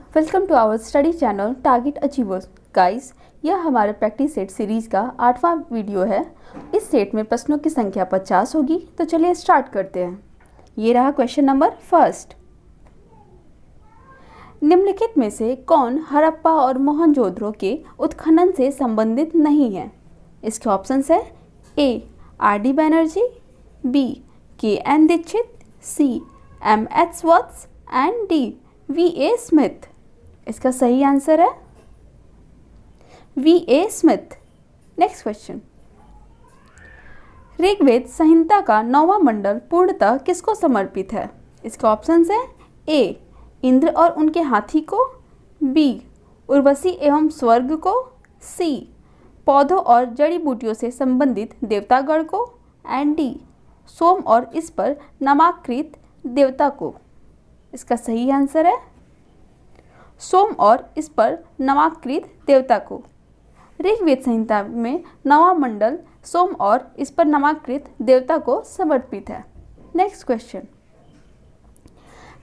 Welcome to our study channel target achievers. Guys, यह हमारे practice set series का 8वां video है। इस सेट में प्रश्नों की संख्या 50 होगी। तो चलिए स्टार्ट करते हैं। ये रहा क्वेश्चन नंबर फर्स्ट। निम्नलिखित में से कौन हड़प्पा और मोहनजोदड़ो के उत्खनन से संबंधित नहीं है? इसके ऑप्शंस है A R D Banerjee, B K N Dikshit, C M H Vats and D V A Smith. इसका सही आंसर है V A Smith. Next question. Rigveda Samhita का 9वां मंडल पूर्णतः किसको समर्पित है? इसके ऑप्शंस है ए इंद्र और उनके हाथी को, बी उर्वशी एवं स्वर्ग को, सी पौधों और जड़ी बूटियों से संबंधित देवतागण को, एंड डी सोम और इस पर नामाकृत देवता को। इसका सही आंसर है सोम और इस पर नामाकृत देवता को। ऋग्वेद संहिता में 9वां मंडल सोम और इस पर नामाकृत देवता को समर्पित है। Next question.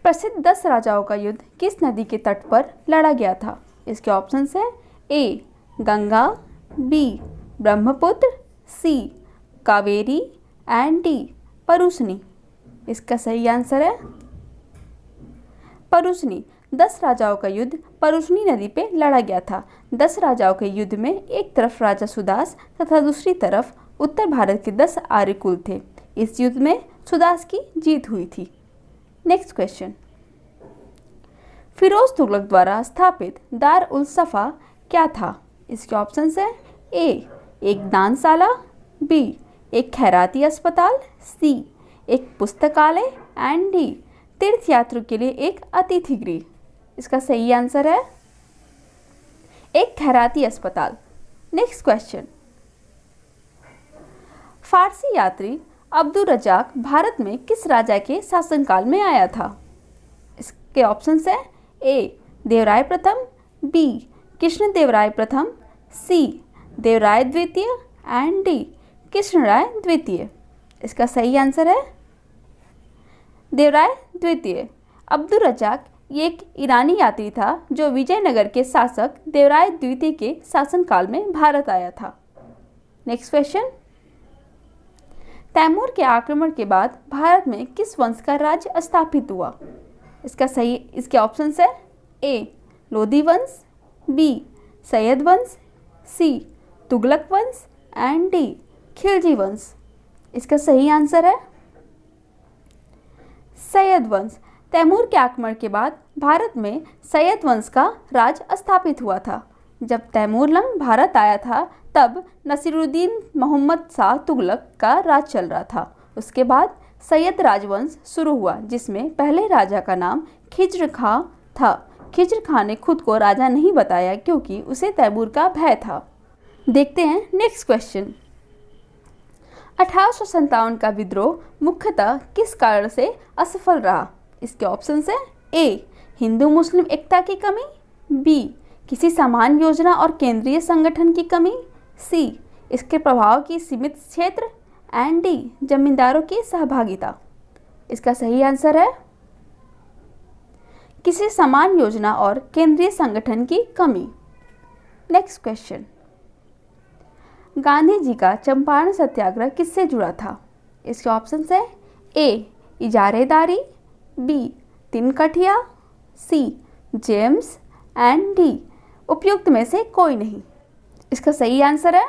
प्रसिद्ध 10 राजाओं का युद्ध किस नदी के तट पर लड़ा गया था? इसके ऑप्शंस है A Ganga, B Brahmaputra, C Kaveri and D Parushni. इसका सही आंसर है परुशनी। 10 राजाओं का युद्ध परुशनी नदी पे लड़ा गया था। 10 राजाओं के युद्ध में एक तरफ राजा सुदास तथा दूसरी तरफ उत्तर भारत के 10 आर्यकुल थे। इस युद्ध में सुदास की जीत हुई थी। Next question. फिरोज तुगलक द्वारा स्थापित दार उल सफा क्या था? इसके ऑप्शंस है ए एक दानशाला, बी एक खैराती अस्पताल, सी एक पुस्तकालय एंड डी तीर्थयात्रियों के लिए एक अतिथि गृह। इसका सही आंसर है एक खैराती अस्पताल। Next question. फारसी यात्री अब्दुल रजाक भारत में किस राजा के शासनकाल में आया था? इसके ऑप्शंस है ए देवराय प्रथम, बी कृष्णदेवराय प्रथम, सी देवराय द्वितीय एंड डी कृष्णराय द्वितीय। इसका सही आंसर है देवराय द्वितीय। अब्दुल रजाक ये एक ईरानी यात्री था जो विजयनगर के शासक देवराय द्वितीय के शासनकाल में भारत आया था। Next question. तैमूर के आक्रमण के बाद भारत में किस वंश का राज्य स्थापित हुआ? इसके ऑप्शंस है ए लोधी वंश, बी सैयद वंश, सी तुगलक वंश एंड डी खिलजी वंश। इसका सही आंसर है सैयद वंश। तैमूर के आक्रमण के बाद भारत में सैयद वंश का राज स्थापित हुआ था। जब तैमूरलंग भारत आया था तब नसीरुद्दीन मोहम्मद शाह तुगलक का राज चल रहा था। उसके बाद सैयद राजवंश शुरू हुआ जिसमें पहले राजा का नाम खिज्र खां था। खिज्र खां ने खुद को राजा नहीं बताया क्योंकि उसे तैमूर का भय था। देखते हैं नेक्स्ट क्वेश्चन। 1857 का विद्रोह मुख्यतः किस कारण से असफल रहा? इसके ऑप्शंस है ए हिंदू मुस्लिम एकता की कमी, बी किसी समान योजना और केंद्रीय संगठन की कमी, सी इसके प्रभाव की सीमित क्षेत्र एंड डी जमींदारों की सहभागिता। इसका सही आंसर है किसी समान योजना और केंद्रीय संगठन की कमी। Next question. गांधी जी का चंपारण सत्याग्रह किससे जुड़ा था? इसके ऑप्शंस है ए इजारेदारी, B Tinkathia, C James and D उपयुक्त में से कोई नहीं। इसका सही आंसर है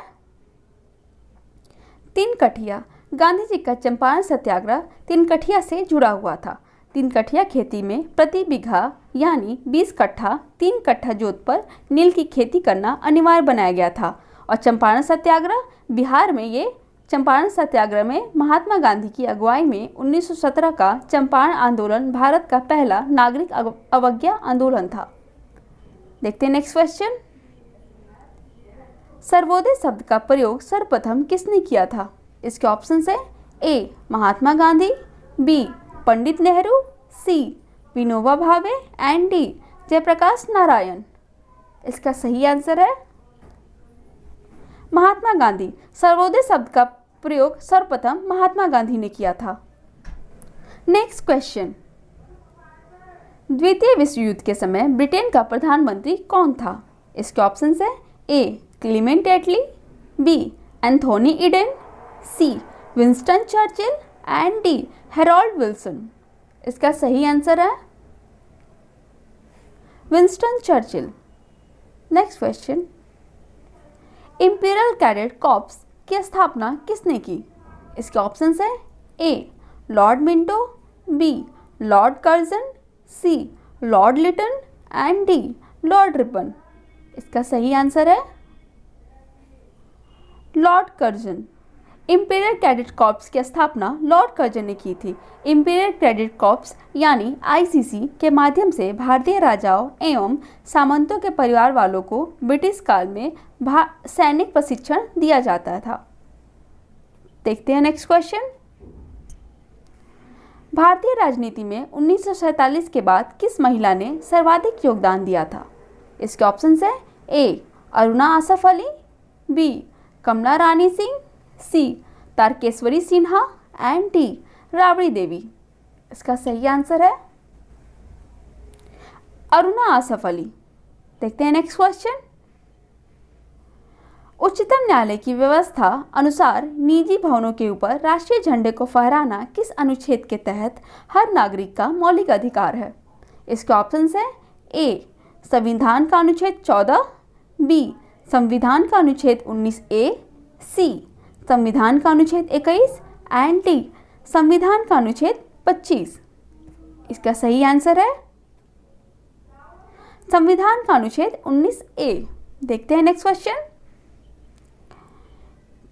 तिनकठिया। गांधी जी का चंपारण सत्याग्रह तिनकठिया से जुड़ा हुआ था। तिनकठिया खेती में प्रति बीघा यानी 20 कट्ठा 3 कट्ठा जोत पर नील की खेती करना अनिवार्य बनाया गया था। और चंपारण सत्याग्रह बिहार में ये चंपारण सत्याग्रह में महात्मा गांधी की अगुवाई में 1917 का चंपारण आंदोलन भारत का पहला नागरिक अवज्ञा आंदोलन था। देखते हैं नेक्स्ट क्वेश्चन। सर्वोदय शब्द का प्रयोग सर्वप्रथम किसने किया था? इसके ऑप्शंस है ए Mahatma Gandhi, B Pandit Nehru, C Vinoba Bhave and D Jayaprakash Narayan. इसका सही आंसर है महात्मा गांधी। सर्वोदय शब्द का प्रयोग सर्वप्रथम महात्मा गांधी ने किया था। Next question. द्वितीय विश्व युद्ध के समय ब्रिटेन का प्रधानमंत्री कौन था? इसके ऑप्शन है A Clement Attlee, B Anthony Eden, C Winston Churchill and D Harold Wilson. इसका सही आंसर है Winston Churchill. Next question, Imperial Cadet Corps की स्थापना किसने की? इसके ऑप्शन है A Lord Minto, B Lord Curzon, C Lord Lytton and D Lord Ripon. इसका सही आंसर है Lord Curzon. Imperial Cadet Corps की स्थापना लॉर्ड कर्जन ने की थी। इंपीरियल कैडेट कॉर्प्स यानी आईसीसी के माध्यम से भारतीय राजाओं एवं सामंतों के परिवार वालों को ब्रिटिश काल में सैनिक प्रशिक्षण दिया जाता था। देखते हैं नेक्स्ट क्वेश्चन, भारतीय राजनीति में 1947 के बाद किस महिला ने सर्वाधिक योगदान दिया था? इसके ऑप्शन है A Aruna Asaf Ali, B Kamla Rani Singh, C Tarkeshwari Sinha and D Rabri Devi. इसका सही आंसर है अरुणा आसफ अली। देखते हैं नेक्स्ट क्वेश्चन, उच्चतम न्यायालय की व्यवस्था अनुसार निजी भवनों के ऊपर राष्ट्रीय झंडे को फहराना किस अनुच्छेद के तहत हर नागरिक का मौलिक अधिकार है? इसके ऑप्शन है ए संविधान का अनुच्छेद 14, बी संविधान का अनुच्छेद 19A, सी संविधान का अनुच्छेद 21 एंड डी संविधान का अनुच्छेद 25। इसका सही आंसर है संविधान का अनुच्छेद 19A। देखते हैं नेक्स्ट क्वेश्चन,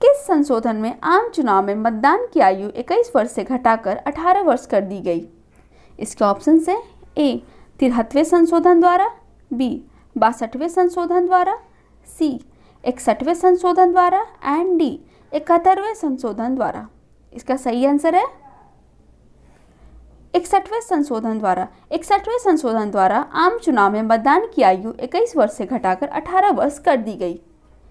किस संशोधन में आम चुनाव में मतदान की आयु 21 वर्ष से घटाकर 18 वर्ष कर दी गई? इसके ऑप्शन है ए 73वें संशोधन द्वारा, बी 62वें संशोधन द्वारा, सी 61वें संशोधन द्वारा एंड डी 71वें संशोधन द्वारा। इसका सही आंसर है 61वें संशोधन द्वारा। 61वें संशोधन द्वारा आम चुनाव में मतदान की आयु 21 वर्ष से घटाकर 18 वर्ष कर दी गई,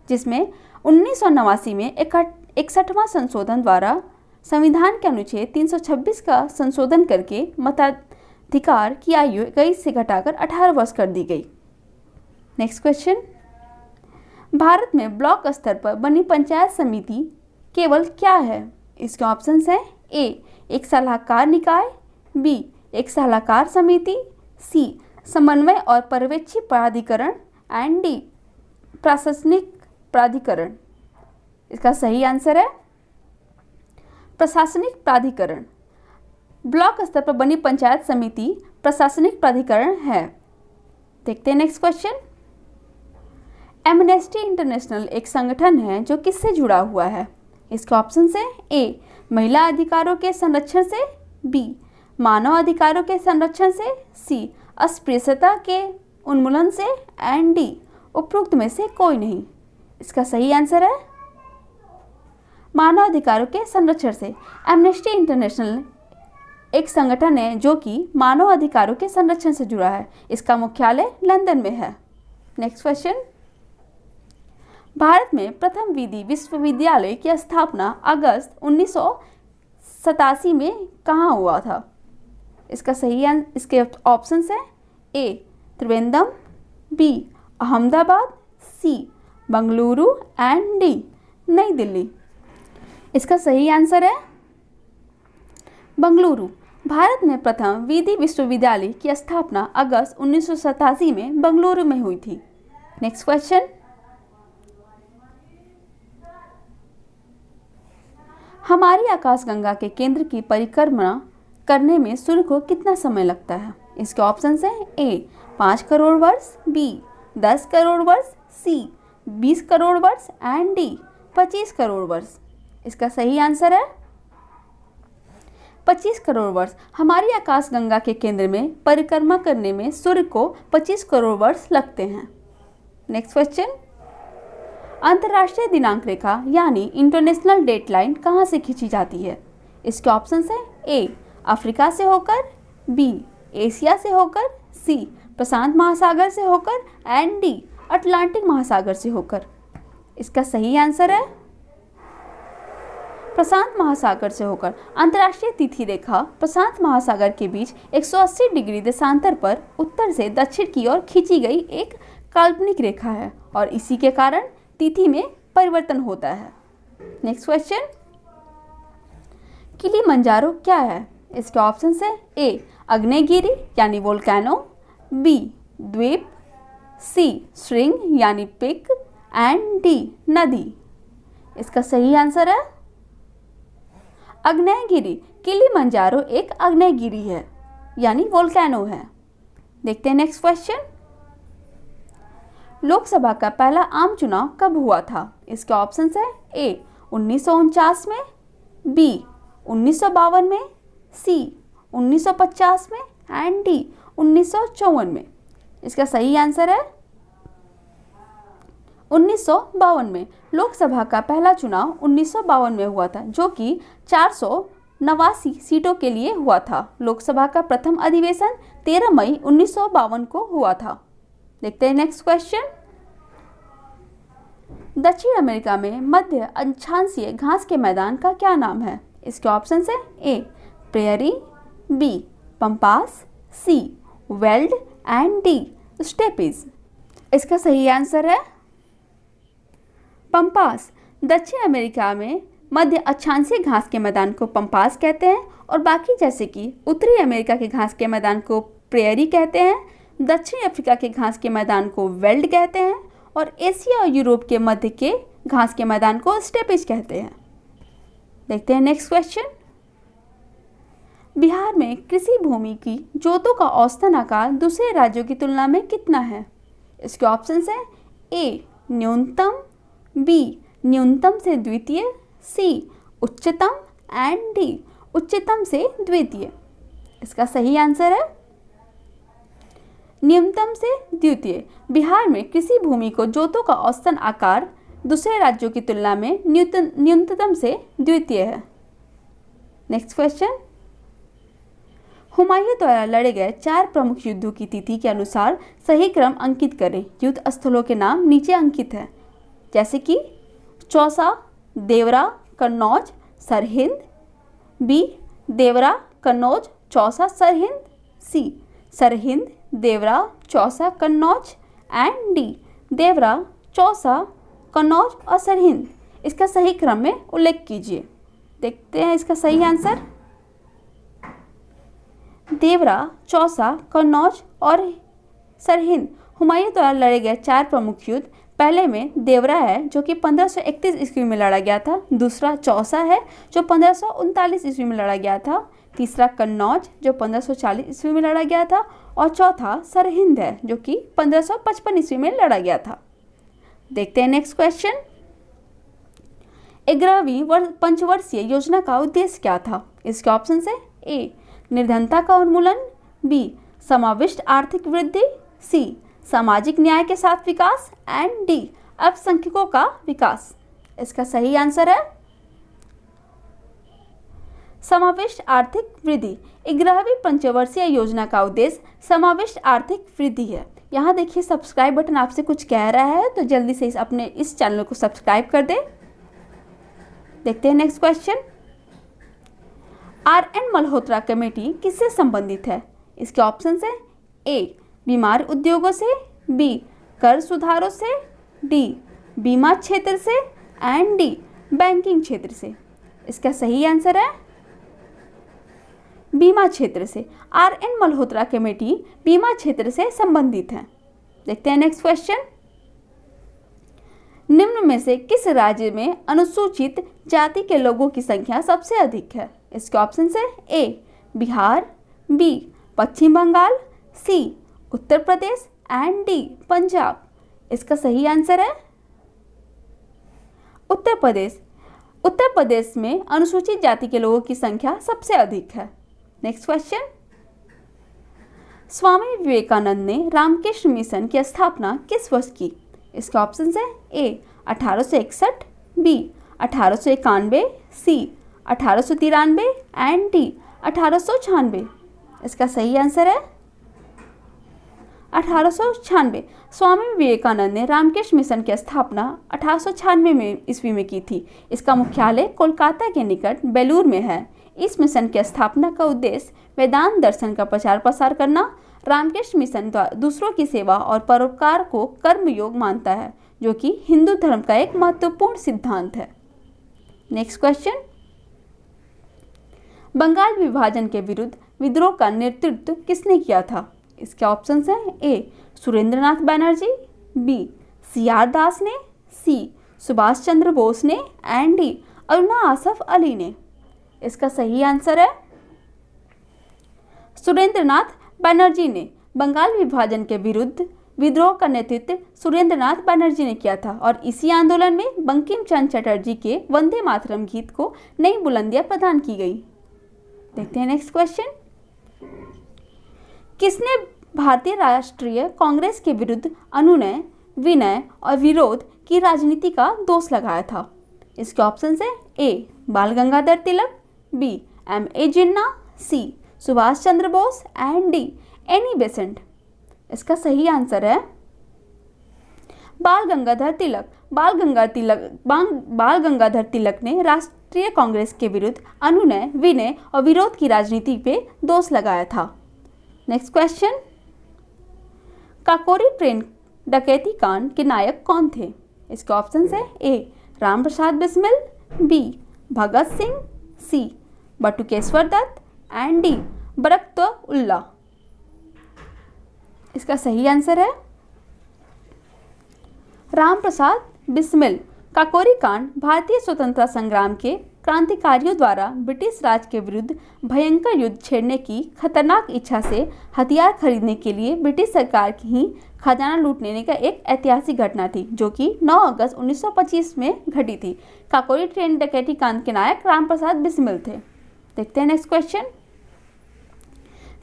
जिसमें 1989 में 61वां संशोधन द्वारा संविधान के अनुच्छेद 326 का संशोधन करके मताधिकार की आयु 21 से घटाकर 18 वर्ष कर दी गई। नेक्स्ट क्वेश्चन, भारत में ब्लॉक स्तर पर बनी पंचायत समिति केवल क्या है? इसके ऑप्शन है ए एक सलाहकार निकाय, बी एक सलाहकार समिति, सी समन्वय और पर्यवेक्षी प्राधिकरण एंड डी प्रशासनिक प्राधिकरण। इसका सही आंसर है प्रशासनिक प्राधिकरण। ब्लॉक स्तर पर बनी पंचायत समिति प्रशासनिक प्राधिकरण है। देखते हैं नेक्स्ट क्वेश्चन, एमनेस्टी इंटरनेशनल एक संगठन है जो किससे जुड़ा हुआ है? इसके ऑप्शन है ए महिला अधिकारों के संरक्षण से, बी मानव अधिकारों के संरक्षण से, सी अस्पृश्यता के उन्मूलन से एंड डी उपरोक्त में से कोई नहीं। इसका सही आंसर है मानव अधिकारों के संरक्षण से। एमनेस्टी इंटरनेशनल एक संगठन है जो कि मानव अधिकारों के संरक्षण से जुड़ा है। इसका मुख्यालय लंदन में है। नेक्स्ट क्वेश्चन, भारत में प्रथम विधि विश्वविद्यालय की स्थापना अगस्त 1987 में कहाँ हुआ था? इसके ऑप्शन है A Trivandrum, B Ahmedabad, C Bengaluru and D Nai Delhi. इसका सही आंसर है बंगलुरु। भारत में प्रथम विधि विश्वविद्यालय की स्थापना अगस्त 1987 में बंगलुरु में हुई थी। नेक्स्ट क्वेश्चन, हमारी आकाशगंगा के केंद्र की परिक्रमा करने में सूर्य को कितना समय लगता है? इसके ऑप्शन है ए 5 करोड़ वर्ष, बी 10 करोड़ वर्ष, सी 20 करोड़ वर्ष एंड डी 25 करोड़ वर्ष। इसका सही आंसर है 25 करोड़ वर्ष। हमारी आकाशगंगा के केंद्र में परिक्रमा करने में सूर्य को 25 करोड़ वर्ष लगते हैं। नेक्स्ट क्वेश्चन, अंतर्राष्ट्रीय दिनांक रेखा यानी इंटरनेशनल डेटलाइन कहाँ से खींची जाती है? इसके ऑप्शन है ए अफ्रीका से होकर, बी एशिया से होकर, सी प्रशांत महासागर से होकर एंड डी अटलांटिक महासागर से होकर। इसका सही आंसर है प्रशांत महासागर से होकर अंतर्राष्ट्रीय तिथि रेखा प्रशांत महासागर के बीच 180 डिग्री देशांतर पर उत्तर से दक्षिण की ओर खींची गई एक काल्पनिक रेखा है और इसी के कारण तिथि में परिवर्तन होता है। नेक्स्ट क्वेश्चन, किलिमंजारो क्या है? इसके ऑप्शन है ए आग्नेयगिरी यानी वोल्केनो, बी द्वीप, सी श्रृंग यानी पिक एंड डी नदी। इसका सही आंसर है आग्नेयगिरी। किलिमंजारो एक आग्नेयगिरी है यानी वोल्केनो है। देखते हैं नेक्स्ट क्वेश्चन, लोकसभा का पहला आम चुनाव कब हुआ था? इसके ऑप्शन है ए 1949 में, बी 1952 में, सी 1950 में एंड डी 1954 में। इसका सही आंसर है 1952 में। लोकसभा का पहला चुनाव 1952 में हुआ था जो कि 489 सीटों के लिए हुआ था। लोकसभा का प्रथम अधिवेशन 13 मई 1952 को हुआ था। देखते हैं नेक्स्ट क्वेश्चन, दक्षिण अमेरिका में मध्य अक्षांशीय घास के मैदान का क्या नाम है? इसके ऑप्शन है A prairie, B pampas, C veld and D steppes. इसका सही आंसर है पंपास। दक्षिण अमेरिका में मध्य अक्षांशीय घास के मैदान को पंपास कहते हैं और बाकी जैसे कि उत्तरी अमेरिका के घास के मैदान को प्रेयरी कहते हैं, दक्षिण अफ्रीका के घास के मैदान को वेल्ड कहते हैं और एशिया और यूरोप के मध्य के घास के मैदान को स्टेपीज कहते हैं। देखते हैं नेक्स्ट क्वेश्चन, बिहार में कृषि भूमि की जोतों का औसतन आकार दूसरे राज्यों की तुलना में कितना है? इसके ऑप्शन है ए न्यूनतम, बी न्यूनतम से द्वितीय, सी उच्चतम एंड डी उच्चतम से द्वितीय। इसका सही आंसर है न्यूनतम से द्वितीय। बिहार में कृषि भूमि को जोतों का औसतन आकार दूसरे राज्यों की तुलना में न्यूनतम से द्वितीय है। नेक्स्ट क्वेश्चन, हुमायूं द्वारा लड़े गए 4 प्रमुख युद्धों की तिथि के अनुसार सही क्रम अंकित करें। युद्ध स्थलों के नाम नीचे अंकित है जैसे कि Chausa, Deora, Kannauj, Sirhind, B Deora, Kannauj, Chausa, Sirhind, C Sirhind, Deora, Chausa, Kannauj and D Deora, Chausa, Kannauj और सरहिंद। इसका सही क्रम में उल्लेख कीजिए। देखते हैं इसका सही आंसर, देवरा, चौसा, कन्नौज और सरहिंद हुमायूं द्वारा लड़े गए 4 प्रमुख युद्ध। पहले में देवरा है जो कि 1531 ईस्वी में लड़ा गया था, दूसरा चौसा है जो 1539 ईस्वी में लड़ा गया था, तीसरा कन्नौज जो 1540 ईस्वी में लड़ा गया था और चौथा सरहिंद है जो कि 1555 ईस्वी में लड़ा गया था। देखते हैं नेक्स्ट क्वेश्चन, 11वीं पंचवर्षीय योजना का उद्देश्य क्या था? इसके ऑप्शन है ए निर्धनता का उन्मूलन, बी समाविष्ट आर्थिक वृद्धि, सी सामाजिक न्याय के साथ विकास एंड डी अल्पसंख्यकों का विकास। इसका सही आंसर है समाविष्ट आर्थिक वृद्धि। 11वीं पंचवर्षीय योजना का उद्देश्य समाविष्ट आर्थिक वृद्धि है। यहाँ देखिए सब्सक्राइब बटन आपसे कुछ कह रहा है तो जल्दी से अपने इस चैनल को सब्सक्राइब कर दे। देखते हैं next question, RN. Malhotra committee किससे संबंधित है? इसके ऑप्शन है ए बीमार उद्योगों से, बी कर सुधारों से, डी बीमा क्षेत्र से एंड डी बैंकिंग क्षेत्र से। इसका सही आंसर है बीमा क्षेत्र से। आर.एन. मल्होत्रा कमेटी बीमा क्षेत्र से संबंधित है। देखते हैं नेक्स्ट क्वेश्चन, निम्न में से किस राज्य में अनुसूचित जाति के लोगों की संख्या सबसे अधिक है? इसके ऑप्शन है A Bihar, B Paschim Bengal, C Uttar Pradesh and D Punjab. इसका सही आंसर है उत्तर प्रदेश। उत्तर प्रदेश में अनुसूचित जाति के लोगों की संख्या सबसे अधिक है। नेक्स्ट क्वेश्चन, स्वामी विवेकानंद ने रामकृष्ण मिशन की स्थापना किस वर्ष की? इसके ऑप्शन है ए 1861, बी 1891, सी 1893 एंड डी 1896। इसका सही आंसर है 1896 स्वामी विवेकानंद ने रामकृष्ण मिशन की स्थापना 1896 में ईस्वी में की थी। इसका मुख्यालय कोलकाता के निकट बेलूर में है। इस मिशन की स्थापना का उद्देश्य वेदांत दर्शन का प्रचार प्रसार करना। रामकृष्ण मिशन दूसरों की सेवा और परोपकार को कर्मयोग मानता है, जो कि हिंदू धर्म का एक महत्वपूर्ण सिद्धांत है। नेक्स्ट क्वेश्चन, बंगाल विभाजन के विरुद्ध विद्रोह का नेतृत्व किसने किया था? इसके ऑप्शंस हैं ए सुरेंद्रनाथ बनर्जी, बी CR दास ने, सी सुभाष चंद्र बोस ने एंड डी अरुणा आसफ अली ने। इसका सही आंसर है सुरेंद्रनाथ बनर्जी ने। बंगाल विभाजन के विरुद्ध विद्रोह का नेतृत्व सुरेंद्रनाथ बनर्जी ने किया था और इसी आंदोलन में बंकिम चंद्र चटर्जी के वंदे मातरम गीत को नई बुलंदियां प्रदान की गई। देखते हैं नेक्स्ट क्वेश्चन, किसने भारतीय राष्ट्रीय कांग्रेस के विरुद्ध अनुनय, विनय और विरोध की राजनीति का दोष लगाया था? इसके ऑप्शन है A Bal Gangadhar Tilak, B MA Jinnah, C Subhash Chandra Bose and D Annie Besant. इसका सही आंसर है बाल गंगाधर तिलक। बाल गंगाधर तिलक ने राष्ट्रीय कांग्रेस के विरुद्ध अनुनय, विनय और विरोध की राजनीति पे दोष लगाया था। नेक्स्ट क्वेश्चन, काकोरी ट्रेन डकैती कांड के नायक कौन थे? इसके ऑप्शन है A Ram Prasad Bismil, B Bhagat Singh, C Batukeshwar Dutt and D Barkatullah. इसका सही आंसर है राम प्रसाद बिस्मिल। काकोरी कांड भारतीय स्वतंत्रता संग्राम के क्रांतिकारियों द्वारा ब्रिटिश राज के विरुद्ध भयंकर युद्ध छेड़ने की खतरनाक इच्छा से हथियार खरीदने के लिए ब्रिटिश सरकार की ही खजाना लूट लेने का एक ऐतिहासिक घटना थी, जो कि 9 अगस्त 1925 में घटी थी। काकोरी ट्रेन डकैती कांड के नायक राम प्रसाद बिस्मिल थे। देखते हैं नेक्स्ट क्वेश्चन,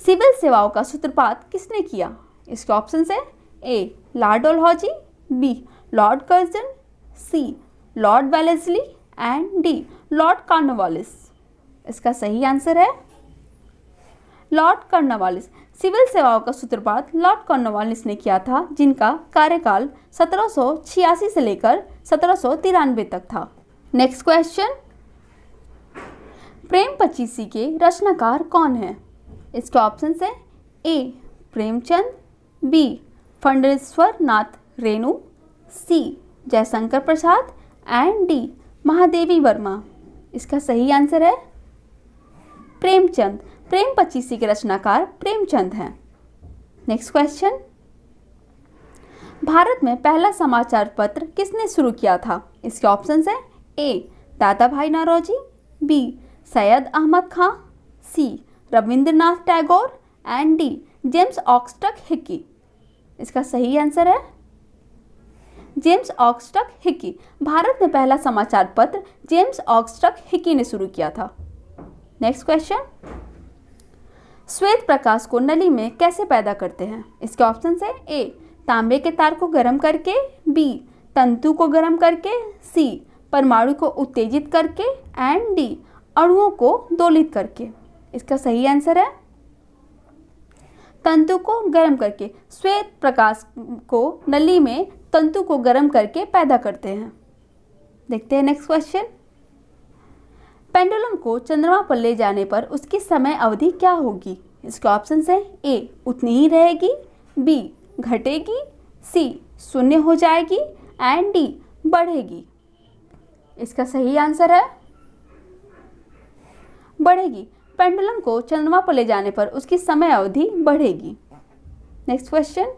सिविल सेवाओं का सूत्रपात किसने किया? इसके ऑप्शन है A Lord Dalhousie, B Lord Curzon, C Lord Wellesley and D Lord Cornwallis. इसका सही आंसर है लॉर्ड कॉर्नवालिस। सिविल सेवाओं का सूत्रपात लॉर्ड कॉर्नवालिस ने किया था, जिनका कार्यकाल 1786 से लेकर 1793 तक था। नेक्स्ट क्वेश्चन, प्रेम पचीसी के रचनाकार कौन है? इसके ऑप्शन है A Premchand, B Phanishwar Nath Renu, C Jaishankar Prasad and D Mahadevi Verma. इसका सही आंसर है प्रेमचंद। प्रेम पचीसी के रचनाकार प्रेमचंद हैं। नेक्स्ट क्वेश्चन, भारत में पहला समाचार पत्र किसने शुरू किया था? इसके ऑप्शन है A Dadabhai Naoroji, B Syed Ahmed Khan, C Rabindranath Tagore and D James Augustus Hicky. इसका सही आंसर है जेम्स ऑक्सटक हिकी। भारत में पहला समाचार पत्र जेम्स ऑक्सटक हिकी ने शुरू किया था। नेक्स्ट क्वेश्चन, श्वेत प्रकाश को नली में कैसे पैदा करते हैं? इसके ऑप्शन है ए तांबे के तार को गर्म करके, बी तंतु को गर्म करके, सी परमाणु को उत्तेजित करके एंड डी अणुओं को दोलित करके। इसका सही आंसर है तंतु को गर्म करके। श्वेत प्रकाश को नली में तंतु को गर्म करके पैदा करते हैं। देखते हैं नेक्स्ट क्वेश्चन, पेंडुलम को चंद्रमा पर ले जाने पर उसकी समय अवधि क्या होगी? इसके ऑप्शन है ए उतनी ही रहेगी, बी घटेगी, सी शून्य हो जाएगी एंड डी बढ़ेगी। इसका सही आंसर है बढ़ेगी। पेंडुलम को चंद्रमा पर ले जाने पर उसकी समय अवधि बढ़ेगी। नेक्स्ट क्वेश्चन,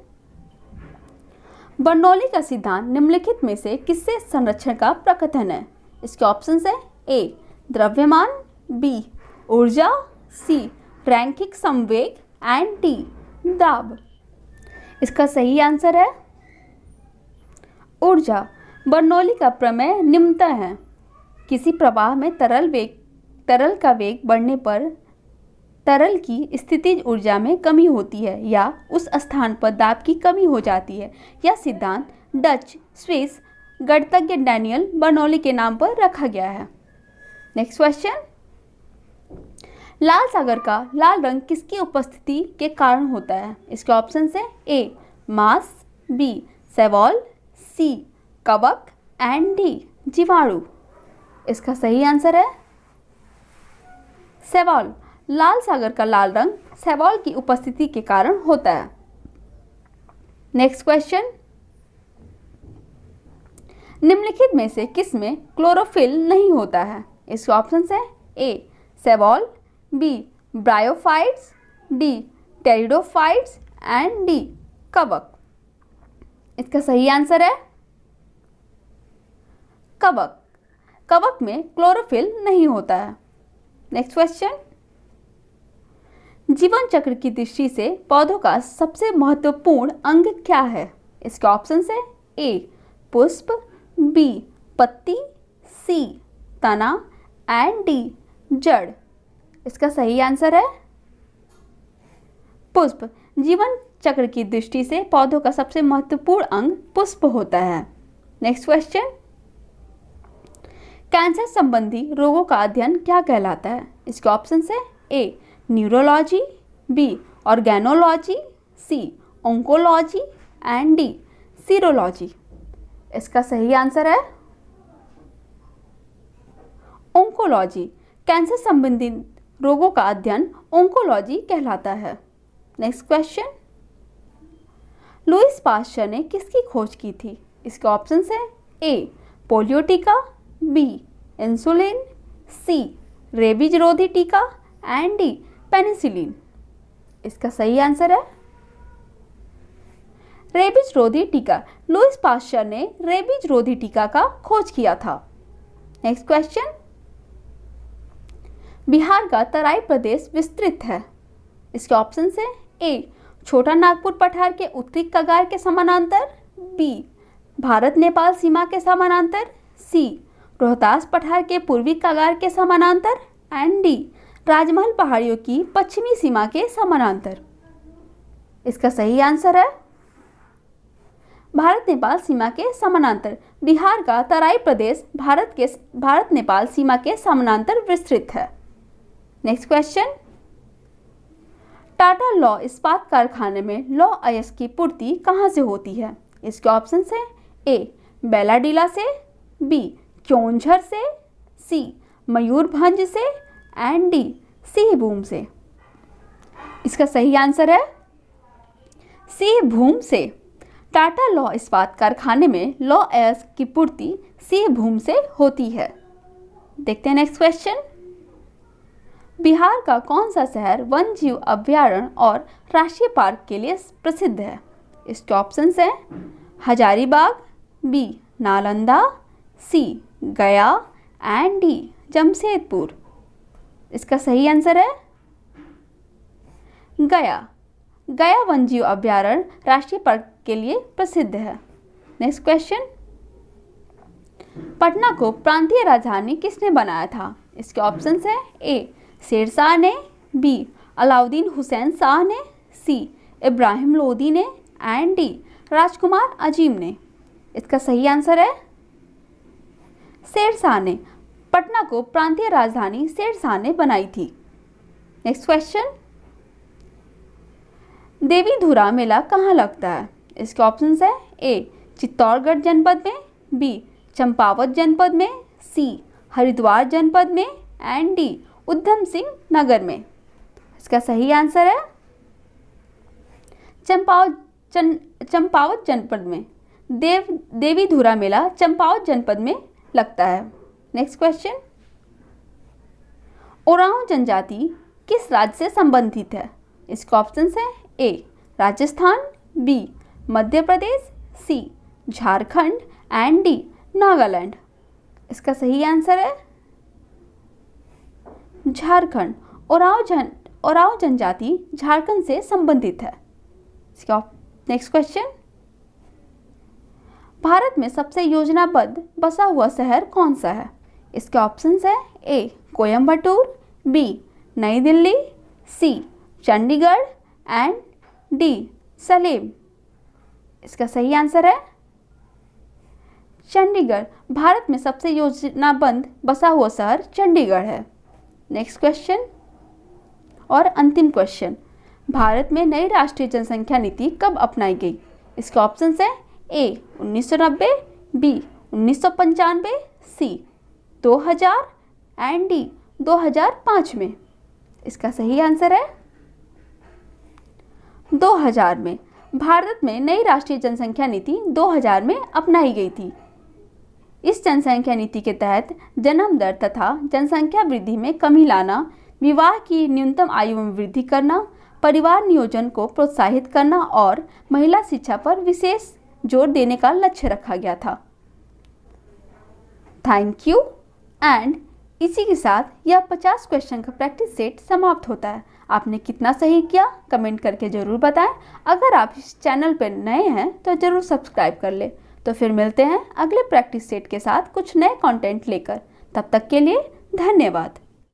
बर्नौली का सिद्धांत निम्नलिखित में से किससे संरक्षण का प्रकथन है? इसके ऑप्शन है ए द्रव्यमान, बी ऊर्जा, सी रैखिक संवेग एंड डी दाब। इसका सही आंसर है ऊर्जा। बर्नौली का प्रमेय निम्नतः है, किसी प्रवाह में तरल का वेग बढ़ने पर तरल की स्थितिज ऊर्जा में कमी होती है या उस स्थान पर दाब की कमी हो जाती है। यह सिद्धांत डच स्विस गणितज्ञ डैनियल बर्नौली के नाम पर रखा गया है। नेक्स्ट क्वेश्चन, लाल सागर का लाल रंग किसकी उपस्थिति के कारण होता है? इसके ऑप्शन है ए मांस, बी शैवाल, सी कवक एंड डी जीवाणु। इसका सही आंसर है शैवाल। लाल सागर का लाल रंग शैवाल की उपस्थिति के कारण होता है। नेक्स्ट क्वेश्चन, निम्नलिखित में से किस में क्लोरोफिल नहीं होता है? इसके ऑप्शंस है ए शैवाल, B bryophytes, D pteridophytes and D कवक। इसका सही आंसर है कवक। कवक में क्लोरोफिल नहीं होता है। नेक्स्ट क्वेश्चन, जीवन चक्र की दृष्टि से पौधों का सबसे महत्वपूर्ण अंग क्या है? इसके ऑप्शंस है ए पुष्प, बी पत्ती, सी तना एंड डी जड़। इसका सही आंसर है पुष्प। जीवन चक्र की दृष्टि से पौधों का सबसे महत्वपूर्ण अंग पुष्प होता है। नेक्स्ट क्वेश्चन, कैंसर संबंधी रोगों का अध्ययन क्या कहलाता है? इसके ऑप्शंस है A neurology, B organology, C oncology and D serology. इसका सही आंसर है ओंकोलॉजी। कैंसर संबंधी रोगों का अध्ययन ओंकोलॉजी कहलाता है। नेक्स्ट क्वेश्चन, लुईस पास्चर ने किसकी खोज की थी? इसके ऑप्शंस है ए पोलियो टीका, बी इंसुलिन, सी रेबीज रोधी टीका एंड डी पेनिसिलिन। इसका सही आंसर है रेबीज रोधी टीका। लुईस पास्चर ने रेबीज रोधी टीका का खोज किया था। नेक्स्ट क्वेश्चन, बिहार का तराई प्रदेश विस्तृत है। इसके ऑप्शंस है ए छोटा नागपुर पठार के उत्तरी कगार के समानांतर, बी भारत नेपाल सीमा के समानांतर, सी रोहतास पठार के पूर्वी कगार के समानांतर एंड डी राजमहल पहाड़ियों की पश्चिमी सीमा के समानांतर। इसका सही आंसर है भारत नेपाल सीमा के समानांतर। बिहार का तराई प्रदेश भारत नेपाल सीमा के समानांतर विस्तृत है। नेक्स्ट क्वेश्चन, टाटा लौ इस्पात कारखाने में लौह अयस्क की पूर्ति कहाँ से होती है? इसके ऑप्शंस है ए बेलाडीला से, बी क्योंझर से, सी मयूरभंज से एंड डी सिंहभूम से। इसका सही आंसर है सिंहभूम से। टाटा लौह इस्पात कारखाने में लौह अयस्क की पूर्ति सिंहभूम से होती है। देखते हैं नेक्स्ट क्वेश्चन, बिहार का कौन सा शहर वन जीव अभ्यारण्य और राष्ट्रीय पार्क के लिए प्रसिद्ध है? इसके ऑप्शंस हैं हजारीबाग, बी नालंदा, सी गया एंड डी जमशेदपुर। इसका सही आंसर है गया। गया वन्यजीव अभ्यारण्य राष्ट्रीय पार्क के लिए प्रसिद्ध है। नेक्स्ट क्वेश्चन, पटना को प्रांतीय राजधानी किसने बनाया था? इसके ऑप्शंस है ए शेरशाह ने, बी अलाउद्दीन हुसैन शाह ने, सी इब्राहिम लोदी ने एंड डी राजकुमार अजीम ने। इसका सही आंसर है शेरशाह ने। पटना को प्रांतीय राजधानी शेरशाह ने बनाई थी। नेक्स्ट क्वेश्चन, देवीधुरा मेला कहाँ लगता है? इसके ऑप्शंस है ए चित्तौड़गढ़ जनपद में, बी चंपावत जनपद में, सी हरिद्वार जनपद में एंड डी उधम सिंह नगर में। इसका सही आंसर है चंपावत जनपद में। देवीधुरा मेला चंपावत जनपद में लगता है। नेक्स्ट क्वेश्चन, ओरांव जनजाति किस राज्य से संबंधित है? इसके ऑप्शंस है A Rajasthan, B Madhya Pradesh, C Jharkhand and D Nagaland. इसका सही आंसर है झारखंड। ओरांव जनजाति झारखंड से संबंधित है। इसका नेक्स्ट क्वेश्चन, भारत में सबसे योजनाबद्ध बसा हुआ शहर कौन सा है? इसके ऑप्शंस है ए कोयम्बटूर, बी नई दिल्ली, सी चंडीगढ़ एंड डी सलेम। इसका सही आंसर है चंडीगढ़। भारत में सबसे योजनाबद्ध बसा हुआ शहर चंडीगढ़ है। नेक्स्ट क्वेश्चन और अंतिम क्वेश्चन, भारत में नई राष्ट्रीय जनसंख्या नीति कब अपनाई गई? इसके ऑप्शंस हैं ए 1990, बी 1995, सी 2000 एंड डी 2005 में। इसका सही आंसर है 2000 में। भारत में नई राष्ट्रीय जनसंख्या नीति 2000 में अपनाई गई थी। इस जनसंख्या नीति के तहत जन्म दर तथा जनसंख्या वृद्धि में कमी लाना, विवाह की न्यूनतम आयु में वृद्धि करना, परिवार नियोजन को प्रोत्साहित करना और महिला शिक्षा पर विशेष जोर देने का लक्ष्य रखा गया था। थैंक यू एंड इसी के साथ यह 50 क्वेश्चन का प्रैक्टिस सेट समाप्त होता है। आपने कितना सही किया कमेंट करके ज़रूर बताएं। अगर आप इस चैनल पर नए हैं तो ज़रूर सब्सक्राइब कर लें। तो फिर मिलते हैं अगले प्रैक्टिस सेट के साथ कुछ नए कंटेंट लेकर। तब तक के लिए धन्यवाद।